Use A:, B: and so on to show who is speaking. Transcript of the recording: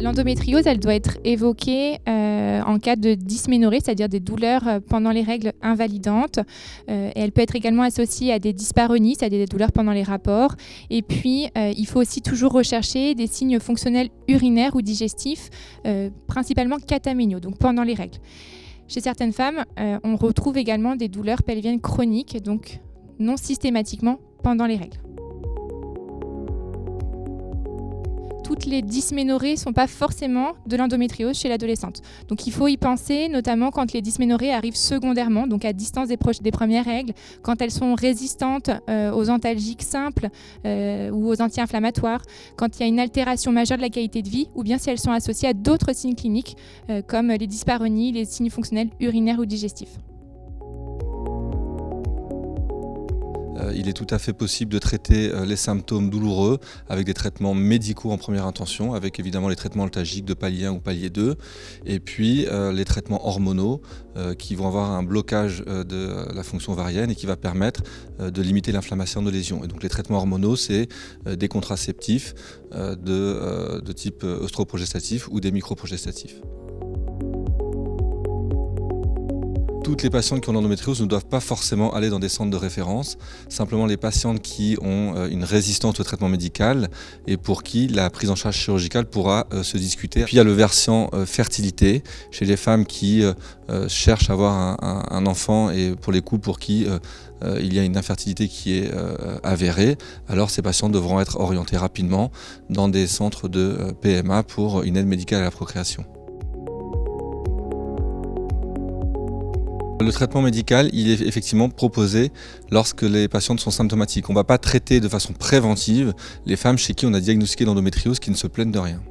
A: L'endométriose, elle doit être évoquée en cas de dysménorrhée, c'est-à-dire des douleurs pendant les règles invalidantes. Et elle peut être également associée à des dyspareunies, c'est-à-dire des douleurs pendant les rapports. Et puis, il faut aussi toujours rechercher des signes fonctionnels urinaires ou digestifs, principalement cataméniaux, donc pendant les règles. Chez certaines femmes, on retrouve également des douleurs pelviennes chroniques, donc non systématiquement pendant les règles. Toutes les dysménorrhées ne sont pas forcément de l'endométriose chez l'adolescente. Donc il faut y penser, notamment quand les dysménorrhées arrivent secondairement, donc à distance des premières règles, quand elles sont résistantes aux antalgiques simples ou aux anti-inflammatoires, quand il y a une altération majeure de la qualité de vie, ou bien si elles sont associées à d'autres signes cliniques comme les dyspareunies, les signes fonctionnels urinaires ou digestifs.
B: Il est tout à fait possible de traiter les symptômes douloureux avec des traitements médicaux en première intention, avec évidemment les traitements antalgiques de palier 1 ou palier 2, et puis les traitements hormonaux qui vont avoir un blocage de la fonction ovarienne et qui va permettre de limiter l'inflammation de lésions. Et donc les traitements hormonaux, c'est des contraceptifs de type œstroprogestatif ou des microprogestatifs. Toutes les patientes qui ont l'endométriose ne doivent pas forcément aller dans des centres de référence, simplement les patientes qui ont une résistance au traitement médical et pour qui la prise en charge chirurgicale pourra se discuter. Puis il y a le versant fertilité, chez les femmes qui cherchent à avoir un enfant et pour les couples pour qui il y a une infertilité qui est avérée, alors ces patients devront être orientés rapidement dans des centres de PMA pour une aide médicale à la procréation. Le traitement médical, il est effectivement proposé lorsque les patientes sont symptomatiques. On ne va pas traiter de façon préventive les femmes chez qui on a diagnostiqué l'endométriose qui ne se plaignent de rien.